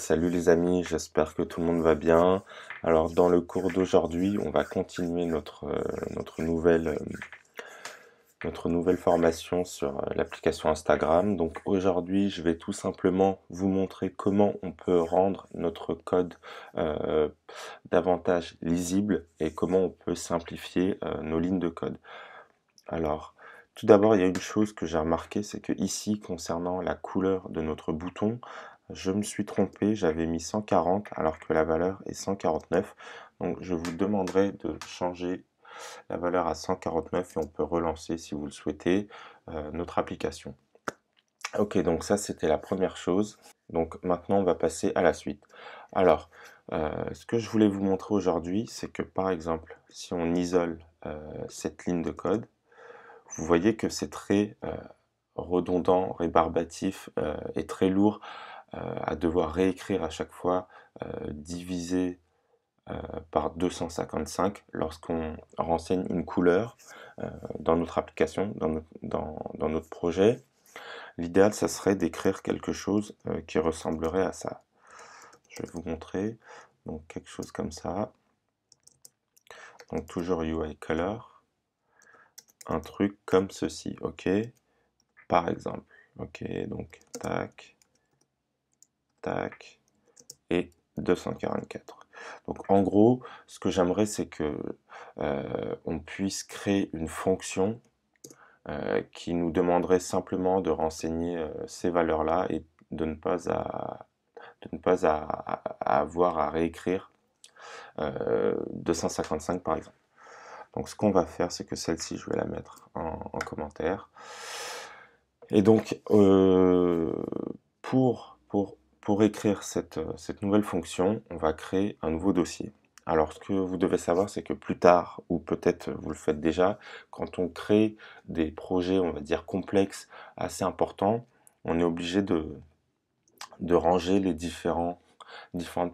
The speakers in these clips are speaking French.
Salut les amis, j'espère que tout le monde va bien. Alors dans le cours d'aujourd'hui, on va continuer notre nouvelle formation sur l'application Instagram. Donc aujourd'hui, je vais tout simplement vous montrer comment on peut rendre notre code euh, davantage lisible et comment on peut simplifier nos lignes de code. Alors, tout d'abord, il y a une chose que j'ai remarqué, c'est que ici, concernant la couleur de notre bouton, je me suis trompé, j'avais mis 140 alors que la valeur est 149. Donc, je vous demanderai de changer la valeur à 149 et on peut relancer, si vous le souhaitez, notre application. Ok, donc ça, c'était la première chose. Donc, maintenant, on va passer à la suite. Alors, ce que je voulais vous montrer aujourd'hui, c'est que, par exemple, si on isole cette ligne de code, vous voyez que c'est très redondant, rébarbatif et très lourd à devoir réécrire à chaque fois, divisé par 255 lorsqu'on renseigne une couleur dans notre application, dans notre projet. L'idéal, ça serait d'écrire quelque chose qui ressemblerait à ça. Je vais vous montrer. Donc quelque chose comme ça. Donc toujours UI Color. Un truc comme ceci, ok? Par exemple. Ok, donc tac, tac, et 244. Donc en gros, ce que j'aimerais, c'est que on puisse créer une fonction qui nous demanderait simplement de renseigner ces valeurs-là et de ne pas à avoir à réécrire 255 par exemple. Donc ce qu'on va faire, c'est que celle-ci, je vais la mettre en commentaire. Et donc, pour écrire cette nouvelle fonction, on va créer un nouveau dossier. Alors, ce que vous devez savoir, c'est que plus tard, ou peut-être vous le faites déjà, quand on crée des projets, on va dire, complexes, assez importants, on est obligé de ranger les différentes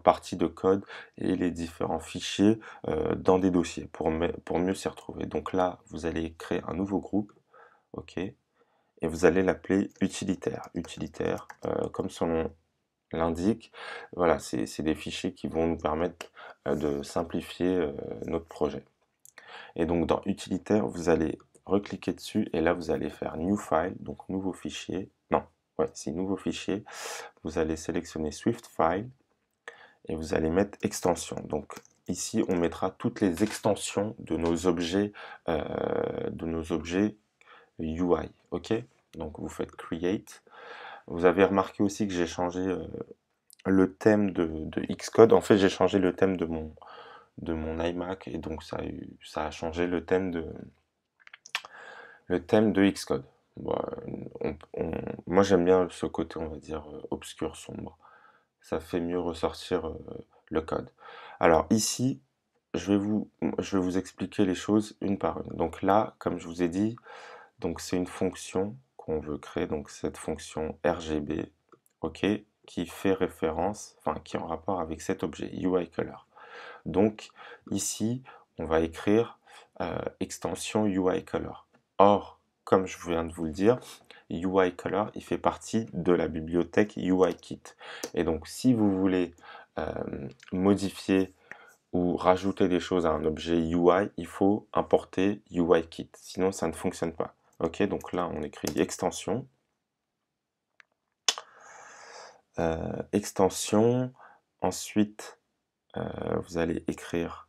parties de code et les différents fichiers dans des dossiers pour mieux s'y retrouver. Donc là, vous allez créer un nouveau groupe, ok, et vous allez l'appeler utilitaire. Utilitaire, comme son nom l'indique, voilà, c'est des fichiers qui vont nous permettre de simplifier notre projet. Et donc dans utilitaire, vous allez recliquer dessus et là vous allez faire New File, donc nouveau fichier. Non, ouais, c'est nouveau fichier. Vous allez sélectionner Swift File et vous allez mettre extension. Donc ici, on mettra toutes les extensions de nos objets UI, ok? Donc vous faites Create. Vous avez remarqué aussi que j'ai changé le thème de Xcode. En fait, j'ai changé le thème de mon iMac et donc ça a changé le thème de Xcode. Bon, moi, j'aime bien ce côté, on va dire, obscur, sombre. Ça fait mieux ressortir le code. Alors ici, je vais vous expliquer les choses une par une. Donc là, comme je vous ai dit, donc c'est une fonction qu'on veut créer, donc cette fonction RGB, ok, qui fait référence, enfin qui est en rapport avec cet objet UI Color. Donc ici, on va écrire extension UI Color. Or, comme je viens de vous le dire, UI Color, il fait partie de la bibliothèque UIKit. Et donc, si vous voulez modifier ou rajouter des choses à un objet UI, il faut importer UIKit. Sinon, ça ne fonctionne pas. Ok, donc là, on écrit extension. Extension. Ensuite, vous allez écrire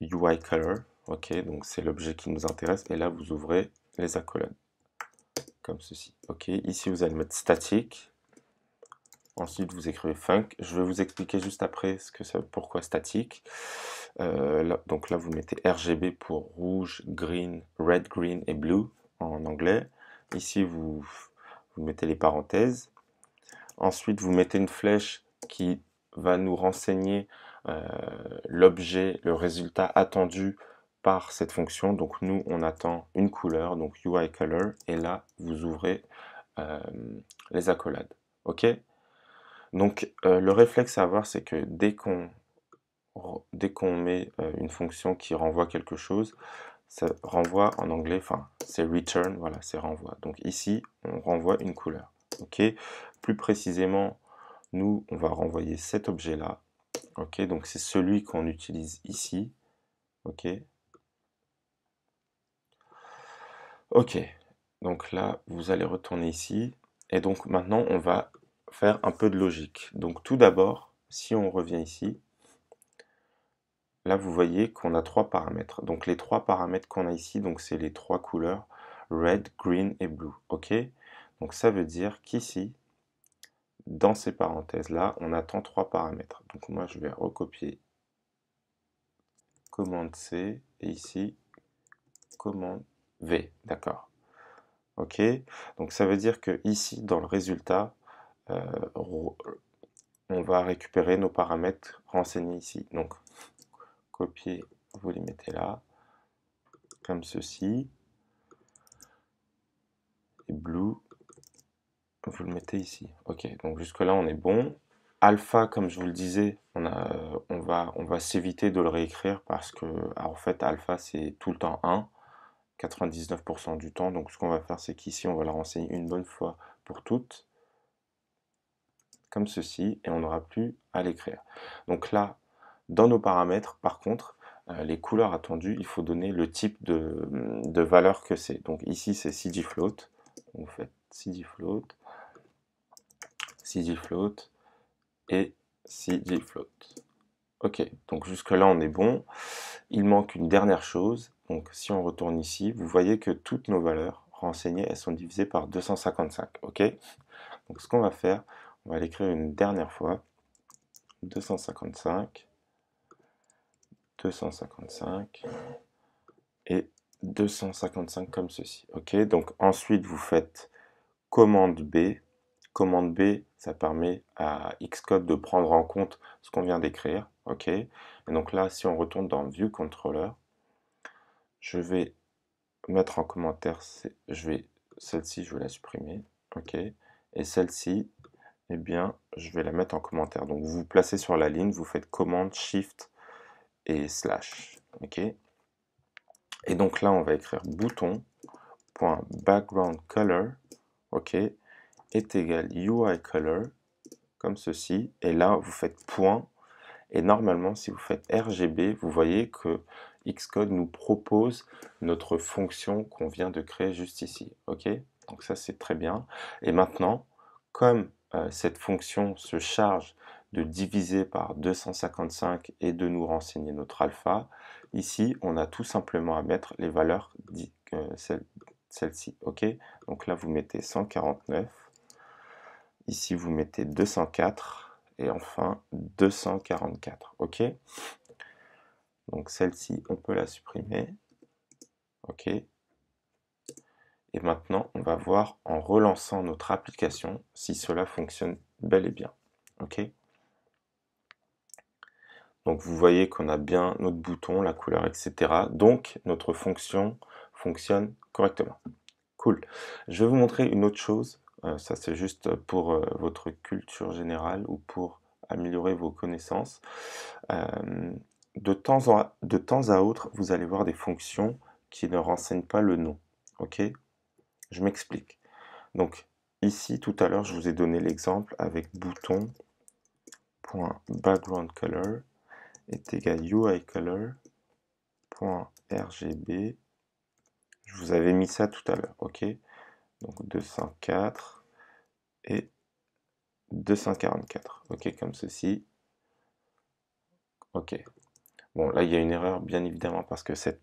UI Color. Ok, donc c'est l'objet qui nous intéresse. Et là, vous ouvrez les accolades. Comme ceci. Ok, ici, vous allez mettre statique. Ensuite, vous écrivez func. Je vais vous expliquer juste après pourquoi statique. Donc là, vous mettez RGB pour rouge, green, red, green et blue en anglais. Ici, vous mettez les parenthèses. Ensuite, vous mettez une flèche qui va nous renseigner l'objet, le résultat attendu par cette fonction. Donc nous, on attend une couleur, donc UI color, et là, vous ouvrez les accolades. Ok? Donc le réflexe à avoir, c'est que dès qu'on met une fonction qui renvoie quelque chose, ça renvoie en anglais, enfin c'est return, voilà, c'est renvoi. Donc ici, on renvoie une couleur. Ok? Plus précisément, nous, on va renvoyer cet objet-là. Ok, donc c'est celui qu'on utilise ici. Ok. Ok, donc là, vous allez retourner ici. Et donc maintenant, on va faire un peu de logique. Donc tout d'abord, si on revient ici, là, vous voyez qu'on a trois paramètres. Donc les trois paramètres qu'on a ici, donc c'est les trois couleurs, red, green et blue. Ok, donc ça veut dire qu'ici, dans ces parenthèses-là, on attend trois paramètres. Donc moi, je vais recopier commande C et ici, commande V. D'accord. Ok, donc ça veut dire que ici, dans le résultat, on va récupérer nos paramètres renseignés ici. Donc, copier, vous les mettez là, comme ceci. Et blue, vous le mettez ici. Ok, donc jusque-là, on est bon. Alpha, comme je vous le disais, on va s'éviter de le réécrire parce que, alors, en fait, alpha, c'est tout le temps 1, 99% du temps. Donc, ce qu'on va faire, c'est qu'ici, on va la renseigner une bonne fois pour toutes, comme ceci, et on n'aura plus à l'écrire. Donc là, dans nos paramètres, par contre, les couleurs attendues, il faut donner le type de valeur que c'est. Donc ici, c'est CGFloat. Vous faites CGFloat, CGFloat et CGFloat. Ok, donc jusque-là, on est bon. Il manque une dernière chose. Donc si on retourne ici, vous voyez que toutes nos valeurs renseignées, elles sont divisées par 255. Ok, donc ce qu'on va faire, on va l'écrire une dernière fois. 255, 255 et 255 comme ceci. Ok, donc ensuite vous faites commande B. Commande B, ça permet à Xcode de prendre en compte ce qu'on vient d'écrire. Ok, et donc là, si on retourne dans View Controller, je vais mettre en commentaire, celle-ci, je vais la supprimer. Ok, et celle-ci, eh bien, je vais la mettre en commentaire. Donc vous vous placez sur la ligne, vous faites commande Shift et slash. Ok, et donc là, on va écrire bouton.backgroundColor, ok, est égal UIColor, comme ceci. Et là, vous faites point. Et normalement, si vous faites RGB, vous voyez que Xcode nous propose notre fonction qu'on vient de créer juste ici. Ok, donc ça, c'est très bien. Et maintenant, comme cette fonction se charge de diviser par 255 et de nous renseigner notre alpha, ici, on a tout simplement à mettre les valeurs, celle-ci. Ok, donc là, vous mettez 149. Ici, vous mettez 204 et enfin 244. Ok, donc celle-ci, on peut la supprimer. Ok, et maintenant, on va voir en relançant notre application si cela fonctionne bel et bien. Ok, donc vous voyez qu'on a bien notre bouton, la couleur, etc. Donc notre fonction fonctionne correctement. Cool. Je vais vous montrer une autre chose. Ça, c'est juste pour votre culture générale ou pour améliorer vos connaissances. De temps à autre, vous allez voir des fonctions qui ne renseignent pas le nom. Ok? Je m'explique. Donc, ici, tout à l'heure, je vous ai donné l'exemple avec bouton.backgroundColor est égal UIColor.RGB. Je vous avais mis ça tout à l'heure. Ok? Donc, 204 et 244. Ok, comme ceci. Ok. Bon, là, il y a une erreur, bien évidemment, parce que cette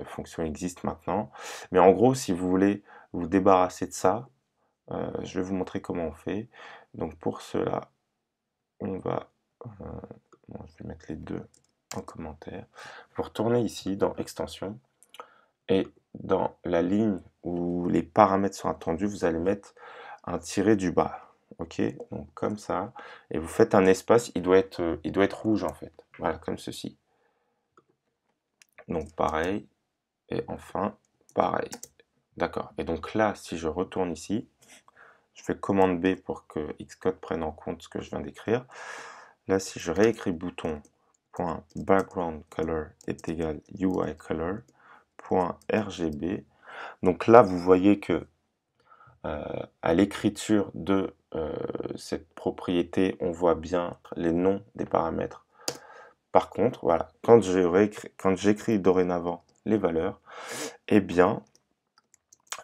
fonction existe maintenant. Mais en gros, si vous voulez vous débarrasser de ça, je vais vous montrer comment on fait. Donc pour cela, on va... bon, je vais mettre les deux en commentaire. Vous retournez ici dans Extension. Et dans la ligne où les paramètres sont attendus, vous allez mettre un tiré du bas. Ok, donc comme ça. Et vous faites un espace, il doit être rouge en fait. Voilà, comme ceci. Donc pareil. Et enfin, pareil. D'accord. Et donc là, si je retourne ici, je fais commande B pour que Xcode prenne en compte ce que je viens d'écrire. Là, si je réécris bouton.backgroundColor est égal UIColor.RGB. Donc là, vous voyez que à l'écriture de cette propriété, on voit bien les noms des paramètres. Par contre, voilà, quand j'écris dorénavant les valeurs, eh bien,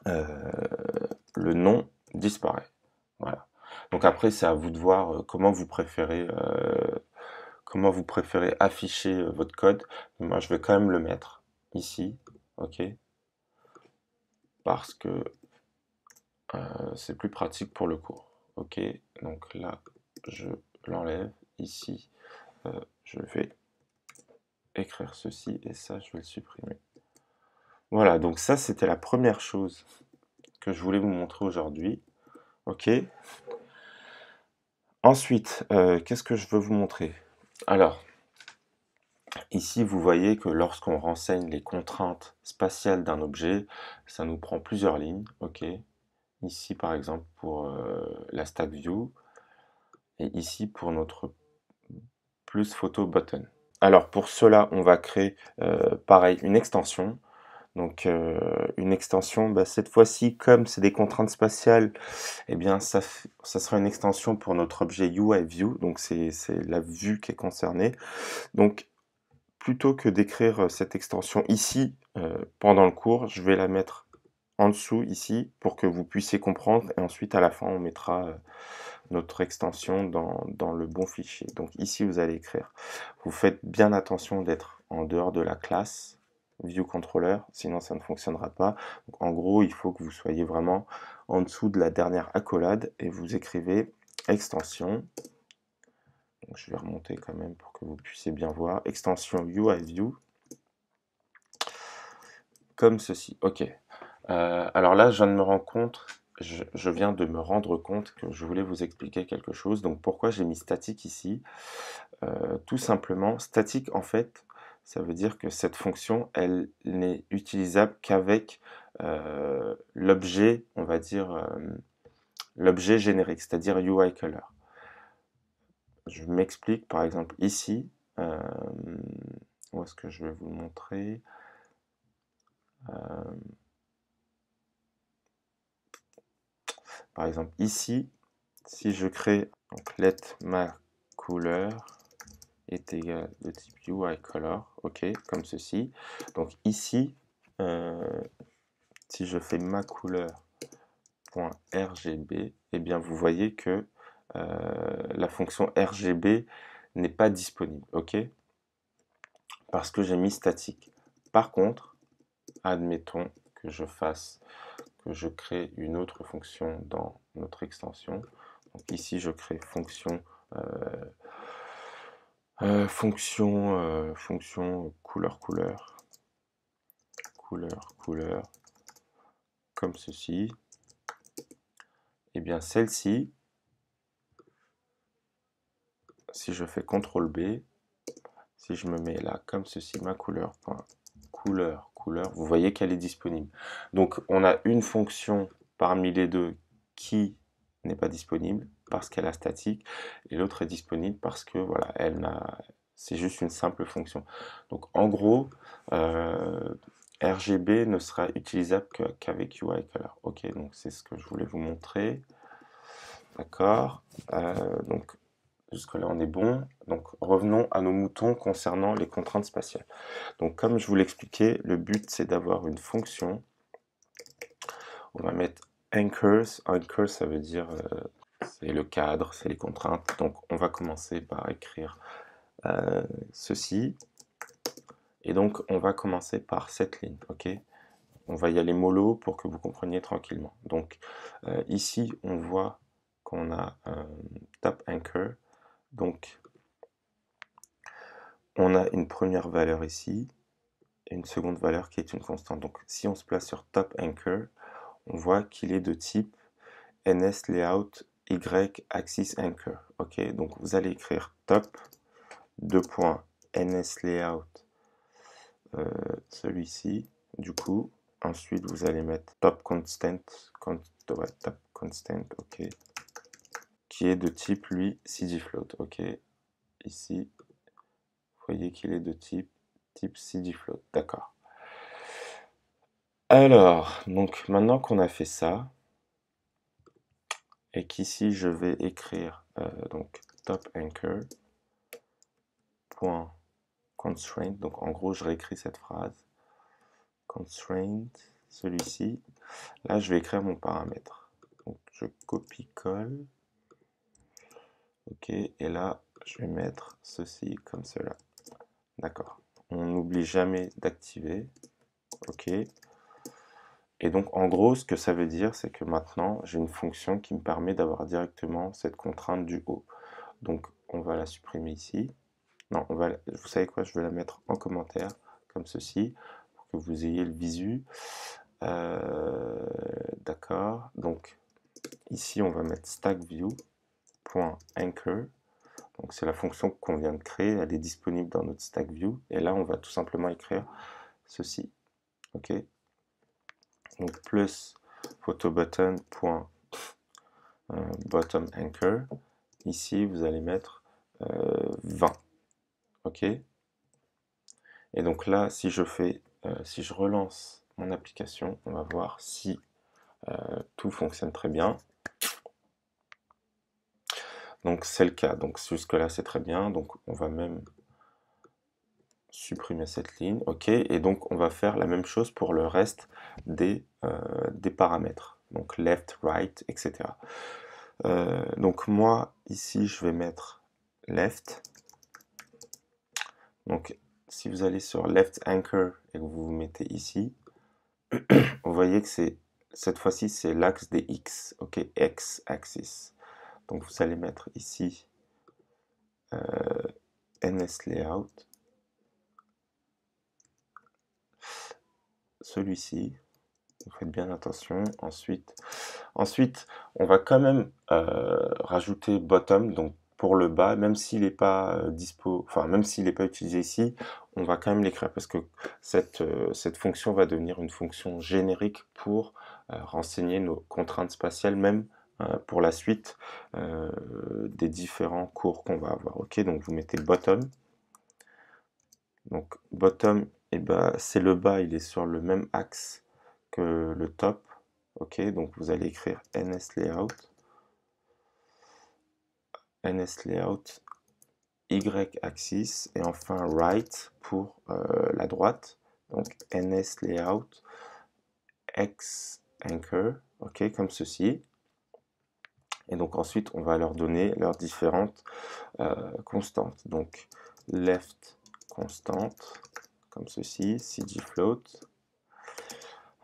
le nom disparaît. Voilà. Donc après, c'est à vous de voir comment vous préférez afficher votre code. Moi, je vais quand même le mettre ici, ok, parce que c'est plus pratique pour le cours. Ok, donc là, je l'enlève. Ici, je vais écrire ceci et ça, je vais le supprimer. Voilà, donc ça, c'était la première chose que je voulais vous montrer aujourd'hui. Ok. Ensuite, qu'est-ce que je veux vous montrer? Alors, ici, vous voyez que lorsqu'on renseigne les contraintes spatiales d'un objet, ça nous prend plusieurs lignes. Ok. Ici, par exemple, pour la stack view, et ici pour notre plus photo button. Alors pour cela, on va créer pareil une extension. Donc une extension, bah, cette fois-ci, comme c'est des contraintes spatiales, eh bien ça sera une extension pour notre objet UIView, donc c'est la vue qui est concernée. Donc plutôt que d'écrire cette extension ici pendant le cours, je vais la mettre en dessous ici pour que vous puissiez comprendre et ensuite à la fin on mettra notre extension dans le bon fichier. Donc ici vous allez écrire. Vous faites bien attention d'être en dehors de la classe ViewController, sinon ça ne fonctionnera pas. Donc, en gros, il faut que vous soyez vraiment en dessous de la dernière accolade et vous écrivez extension. Donc, je vais remonter quand même pour que vous puissiez bien voir. Extension UIView comme ceci. Ok. Alors là, je viens de me rendre compte, je viens de me rendre compte que je voulais vous expliquer quelque chose. Donc pourquoi j'ai mis statique ici? Tout simplement, statique en fait, ça veut dire que cette fonction, elle n'est utilisable qu'avec l'objet, on va dire, l'objet générique, c'est-à-dire UIColor. Je m'explique, par exemple ici, où est-ce que je vais vous le montrer? Par exemple ici, si je crée donc let ma couleur est égal de type UIColor, ok, comme ceci. Donc ici, si je fais ma couleur.rgb, eh bien vous voyez que la fonction RGB n'est pas disponible, ok, parce que j'ai mis statique. Par contre, admettons que je crée une autre fonction dans notre extension. Donc ici, je crée fonction fonction couleur comme ceci. Et bien celle-ci, si je fais CTRL B, si je me mets là comme ceci, ma couleur, vous voyez qu'elle est disponible. Donc on a une fonction parmi les deux qui n'est pas disponible parce qu'elle a statique et l'autre est disponible parce que voilà, c'est juste une simple fonction. Donc en gros, RGB ne sera utilisable qu'avec UIColor. Ok, donc c'est ce que je voulais vous montrer. D'accord. Donc jusque-là, on est bon. Donc, revenons à nos moutons concernant les contraintes spatiales. Donc, comme je vous l'expliquais, le but, c'est d'avoir une fonction. On va mettre anchors. Anchors, ça veut dire, c'est le cadre, c'est les contraintes. Donc, on va commencer par écrire ceci. Et donc, on va commencer par cette ligne, ok? On va y aller mollo pour que vous compreniez tranquillement. Donc, ici, on voit qu'on a top anchor. Donc, on a une première valeur ici et une seconde valeur qui est une constante. Donc si on se place sur top anchor, on voit qu'il est de type NSLayout Y axis anchor. Ok, donc vous allez écrire top NSLayout celui-ci. Du coup, ensuite vous allez mettre top constant, ok, qui est de type lui CGFloat. Ok, ici, vous voyez qu'il est de type CGFloat. D'accord. Alors, donc maintenant qu'on a fait ça, et qu'ici je vais écrire donc top anchor point constraint. Donc en gros, je réécris cette phrase. Constraint, celui-ci. Là, je vais écrire mon paramètre. Donc je copie-colle. Ok, et là, je vais mettre ceci comme cela. D'accord. On n'oublie jamais d'activer. Ok. Et donc, en gros, ce que ça veut dire, c'est que maintenant, j'ai une fonction qui me permet d'avoir directement cette contrainte du haut. Donc, on va la supprimer ici. Non, vous savez quoi, je vais la mettre en commentaire, comme ceci, pour que vous ayez le visu. D'accord. Donc, ici, on va mettre stackView.anchor. Donc, c'est la fonction qu'on vient de créer. Elle est disponible dans notre stackView. Et là, on va tout simplement écrire ceci. OK. Donc, plus photobutton.bottom anchor. Ici, vous allez mettre 20. OK. Et donc là, si je relance mon application, on va voir si tout fonctionne très bien. Donc c'est le cas. Donc jusque-là, c'est très bien. Donc on va même supprimer cette ligne. OK. Et donc on va faire la même chose pour le reste des paramètres. Donc left, right, etc. Donc moi, ici, je vais mettre left. Donc si vous allez sur left anchor et que vous vous mettez ici, vous voyez que cette fois-ci, c'est l'axe des X. OK, X axis. Donc vous allez mettre ici NSLayout. Celui-ci. Vous faites bien attention. Ensuite, on va quand même rajouter bottom, donc pour le bas, même s'il n'est pas dispo, enfin même s'il n'est pas utilisé ici, on va quand même l'écrire parce que cette fonction va devenir une fonction générique pour renseigner nos contraintes spatiales, même pour la suite des différents cours qu'on va avoir. Ok, donc vous mettez bottom. Donc bottom, et ben, c'est le bas, il est sur le même axe que le top. Ok, donc vous allez écrire NSLayout, Y-axis, et enfin right pour la droite. Donc NSLayout, X-anchor, ok, comme ceci. Et donc ensuite, on va leur donner leurs différentes constantes. Donc left constante, comme ceci, cdfloat.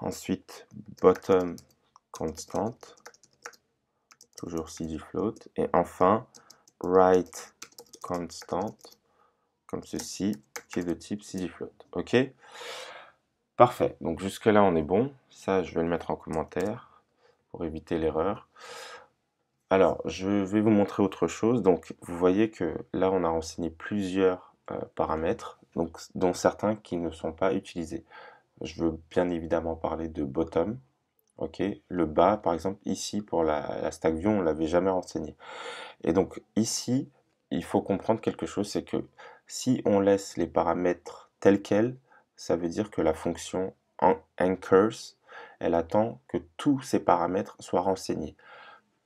Ensuite, bottom constante, toujours cdfloat. Et enfin, right constante, comme ceci, qui est de type cdfloat. OK? Parfait. Donc jusque-là, on est bon. Ça, je vais le mettre en commentaire pour éviter l'erreur. Alors, je vais vous montrer autre chose. Donc, vous voyez que là, on a renseigné plusieurs paramètres, donc, dont certains qui ne sont pas utilisés. Je veux bien évidemment parler de bottom. Ok, le bas, par exemple, ici, pour la stack view, on ne l'avait jamais renseigné. Et donc, ici, il faut comprendre quelque chose, c'est que si on laisse les paramètres tels quels, ça veut dire que la fonction anchors, elle attend que tous ces paramètres soient renseignés.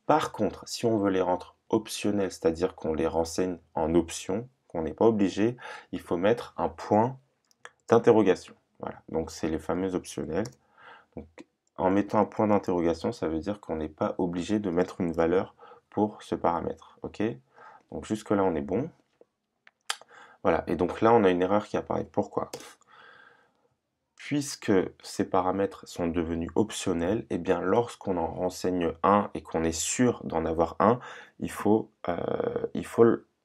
Par contre, si on veut les rendre optionnels, c'est-à-dire qu'on les renseigne en option, qu'on n'est pas obligé, il faut mettre un point d'interrogation. Voilà, donc c'est les fameux optionnels. Donc, en mettant un point d'interrogation, ça veut dire qu'on n'est pas obligé de mettre une valeur pour ce paramètre. Ok? Donc jusque-là, on est bon. Voilà, et donc là, on a une erreur qui apparaît. Pourquoi? Puisque ces paramètres sont devenus optionnels, et bien lorsqu'on en renseigne un et qu'on est sûr d'en avoir un, il faut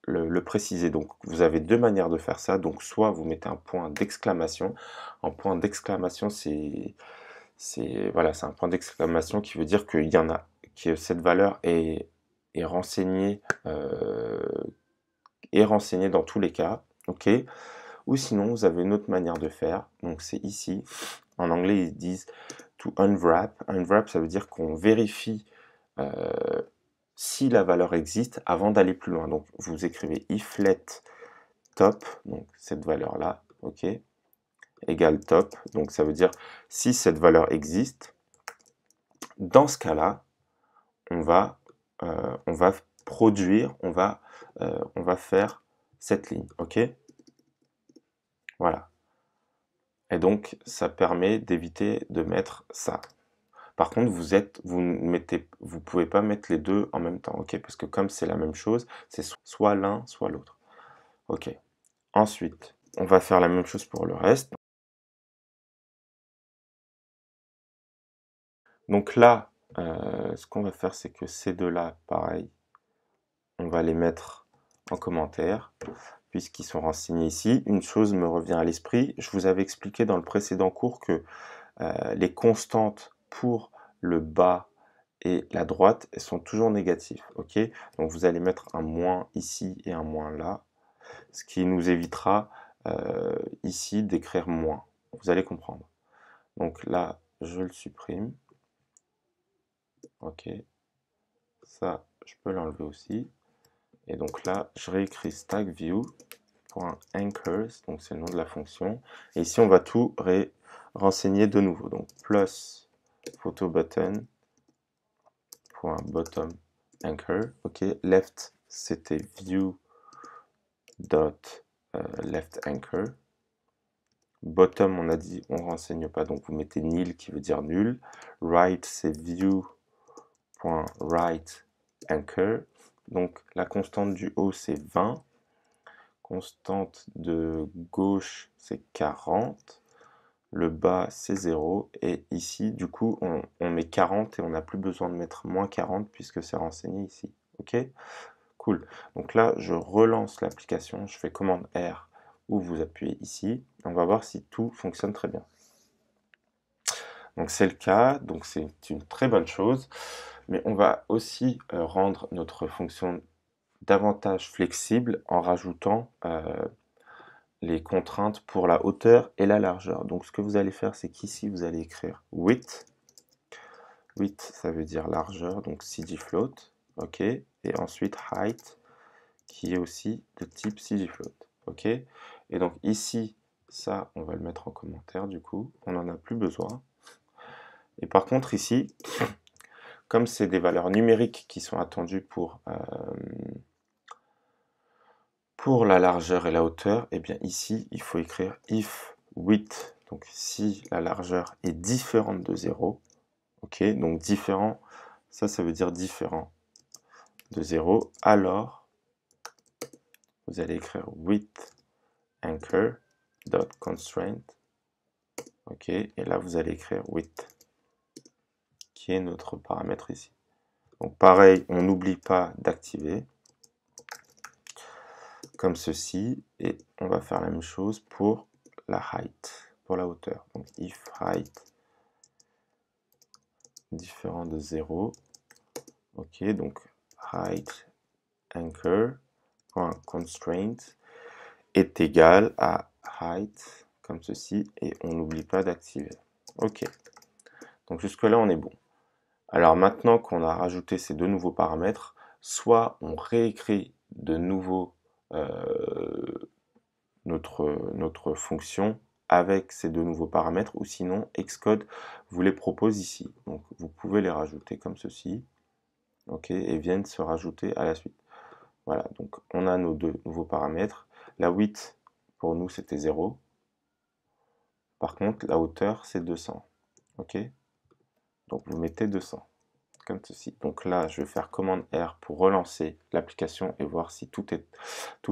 le préciser. Donc vous avez deux manières de faire ça. Donc soit vous mettez un point d'exclamation. Un point d'exclamation, c'est voilà, c'est un point d'exclamation qui veut dire qu'il y en a, que cette valeur est renseignée dans tous les cas. Ok? Ou sinon, vous avez une autre manière de faire. Donc, c'est ici. En anglais, ils disent to unwrap. Unwrap, ça veut dire qu'on vérifie si la valeur existe avant d'aller plus loin. Donc, vous écrivez if let top, donc cette valeur-là, ok, égale top. Donc, ça veut dire si cette valeur existe, dans ce cas-là, on va on va produire, on va faire cette ligne, ok? Voilà. Et donc, ça permet d'éviter de mettre ça. Par contre, vous pouvez pas mettre les deux en même temps, ok? Parce que comme c'est la même chose, c'est soit l'un, soit l'autre. Ok. Ensuite, on va faire la même chose pour le reste. Donc là, ce qu'on va faire, c'est que ces deux-là, pareil, on va les mettre en commentaire, puisqu'ils sont renseignés ici. Une chose me revient à l'esprit, je vous avais expliqué dans le précédent cours que les constantes pour le bas et la droite, elles sont toujours négatives, ok? Donc vous allez mettre un moins ici et un moins là, ce qui nous évitera ici d'écrire moins. Vous allez comprendre. Donc là, je le supprime. Ok, ça, je peux l'enlever aussi. Et donc là, je réécris stackView.anchors, donc c'est le nom de la fonction. Et ici, on va tout renseigner de nouveau. Donc plus photobutton.bottomAnchor. Ok, left, c'était view.leftAnchor. Bottom, on a dit, on ne renseigne pas, donc vous mettez nil qui veut dire nul. Right, c'est view.rightAnchor. Donc la constante du haut, c'est 20. Constante de gauche, c'est 40. Le bas, c'est 0. Et ici, du coup, on met 40 et on n'a plus besoin de mettre moins 40 puisque c'est renseigné ici. Ok? Cool. Donc là, je relance l'application, je fais commande R ou vous appuyez ici. On va voir si tout fonctionne très bien. Donc c'est le cas, donc c'est une très bonne chose. Mais on va aussi rendre notre fonction davantage flexible en rajoutant les contraintes pour la hauteur et la largeur. Donc ce que vous allez faire, c'est qu'ici, vous allez écrire width. Width, ça veut dire largeur, donc CGFloat. OK. Et ensuite height, qui est aussi de type CGFloat. OK. Et donc ici, ça, on va le mettre en commentaire du coup. On n'en a plus besoin. Et par contre ici, comme c'est des valeurs numériques qui sont attendues pour la largeur et la hauteur, et bien ici, il faut écrire if width, donc si la largeur est différente de 0, ok, donc différent, ça veut dire différent de 0, alors vous allez écrire width anchor dot constraint, ok, et là vous allez écrire width, qui est notre paramètre ici. Donc pareil, on n'oublie pas d'activer, comme ceci, et on va faire la même chose pour la height, pour la hauteur. Donc if height différent de 0, ok, donc height anchor constraint est égal à height, comme ceci, et on n'oublie pas d'activer. Ok, donc jusque là on est bon. Alors maintenant qu'on a rajouté ces deux nouveaux paramètres, soit on réécrit de nouveau notre fonction avec ces deux nouveaux paramètres, ou sinon Xcode vous les propose ici. Donc vous pouvez les rajouter comme ceci, ok, et viennent se rajouter à la suite. Voilà, donc on a nos deux nouveaux paramètres. La width, pour nous, c'était 0. Par contre, la hauteur, c'est 200. Ok, donc vous mettez 200, comme ceci. Donc là, je vais faire commande R pour relancer l'application et voir si tout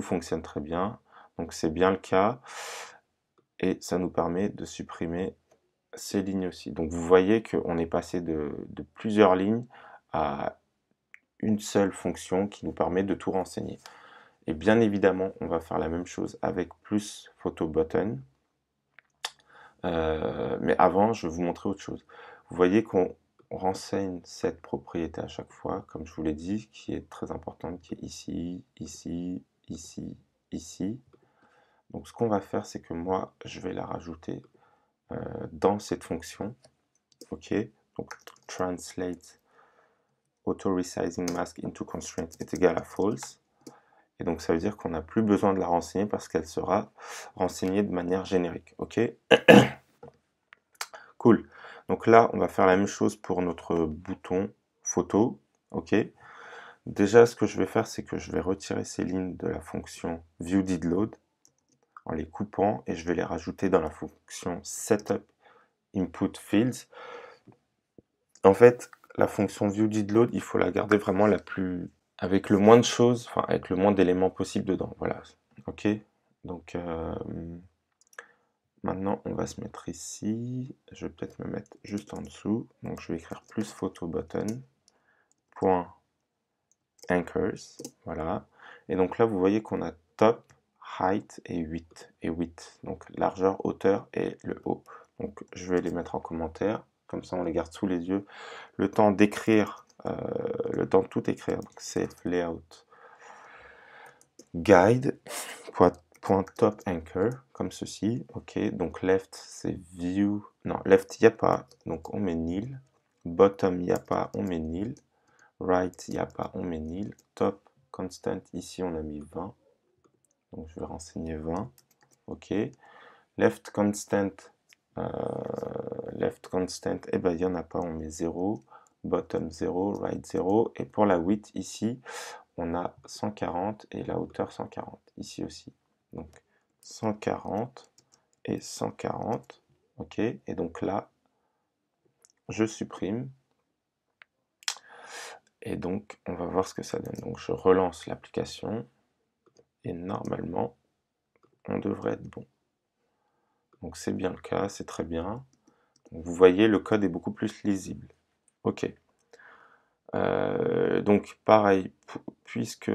fonctionne très bien. Donc c'est bien le cas. Et ça nous permet de supprimer ces lignes aussi. Donc vous voyez qu'on est passé de plusieurs lignes à une seule fonction qui nous permet de tout renseigner. Et bien évidemment, on va faire la même chose avec plus PhotoButton. Mais avant, je vais vous montrer autre chose. Vous voyez qu'on renseigne cette propriété à chaque fois, comme je vous l'ai dit, qui est très importante, qui est ici, ici, ici, ici. Donc ce qu'on va faire, c'est que moi, je vais la rajouter dans cette fonction. Ok, donc translate auto resizing mask into constraint est égal à false. Et donc ça veut dire qu'on n'a plus besoin de la renseigner parce qu'elle sera renseignée de manière générique. Ok, cool. Donc là, on va faire la même chose pour notre bouton photo. Ok, Déjà, ce que je vais faire, c'est que je vais retirer ces lignes de la fonction viewDidLoad en les coupant et je vais les rajouter dans la fonction setUpInputFields. En fait, la fonction viewDidLoad, il faut la garder vraiment la plus avec le moins de choses, enfin avec le moins d'éléments possible dedans. Voilà. Ok. Donc maintenant, on va se mettre ici. Je vais peut-être me mettre juste en dessous. Donc je vais écrire plus photo button point anchors. Voilà. Et donc là, vous voyez qu'on a top, height et width. Et width. Donc largeur, hauteur et le haut. Donc je vais les mettre en commentaire. Comme ça, on les garde sous les yeux. Le temps d'écrire, le temps de tout écrire. Donc save layout guide point top anchor comme ceci. Ok. Donc left c'est view. Non, left il n'y a pas. Donc on met nil. Bottom il n'y a pas. On met nil. Right il n'y a pas. On met nil. Top constant ici on a mis 20. Donc je vais renseigner 20. Ok. Left constant. Left constant, eh ben, il n'y en a pas, on met 0, bottom 0, right 0, et pour la width, ici, on a 140 et la hauteur 140, ici aussi. Donc 140 et 140, ok, et donc là, je supprime, et donc on va voir ce que ça donne. Donc je relance l'application, et normalement, on devrait être bon. Donc c'est bien le cas, c'est très bien. Donc, vous voyez, le code est beaucoup plus lisible. Ok. Donc pareil, puisque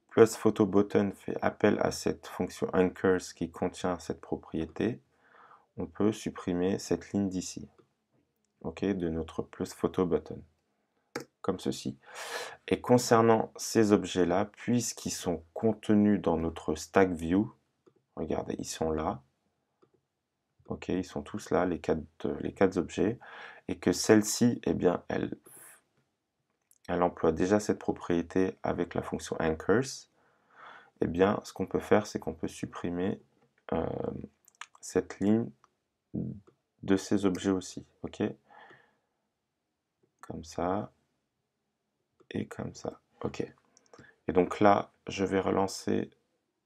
plus photo button fait appel à cette fonction anchors qui contient cette propriété, on peut supprimer cette ligne d'ici, ok, de notre plus photo button, comme ceci. Et concernant ces objets-là, puisqu'ils sont contenus dans notre stack view, regardez, ils sont là, ok, ils sont tous là, les quatre objets, et que celle-ci, eh bien, elle emploie déjà cette propriété avec la fonction anchors, eh bien, ce qu'on peut faire, c'est qu'on peut supprimer cette ligne de ces objets aussi, ok? Comme ça, et comme ça, ok. Et donc là, je vais relancer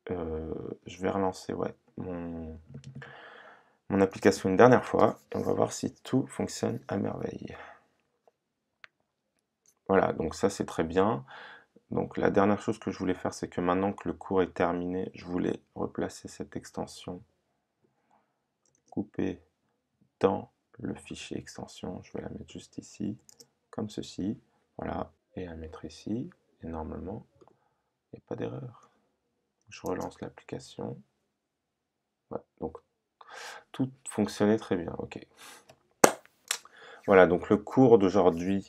ouais, mon application une dernière fois, et on va voir si tout fonctionne à merveille. Voilà, donc ça c'est très bien. Donc la dernière chose que je voulais faire, c'est que maintenant que le cours est terminé, je voulais replacer cette extension coupée dans le fichier extension. Je vais la mettre juste ici, comme ceci. Voilà, et à mettre ici. Et normalement, il n'y a pas d'erreur. Je relance l'application. Ouais, donc tout fonctionnait très bien. Ok. Voilà, donc le cours d'aujourd'hui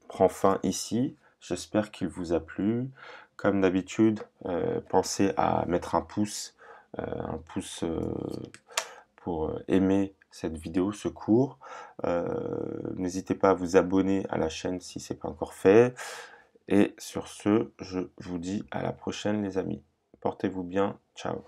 prend fin ici. J'espère qu'il vous a plu. Comme d'habitude, pensez à mettre un pouce pour aimer cette vidéo, ce cours. N'hésitez pas à vous abonner à la chaîne si ce n'est pas encore fait. Et sur ce, je vous dis à la prochaine les amis. Portez-vous bien. Ciao.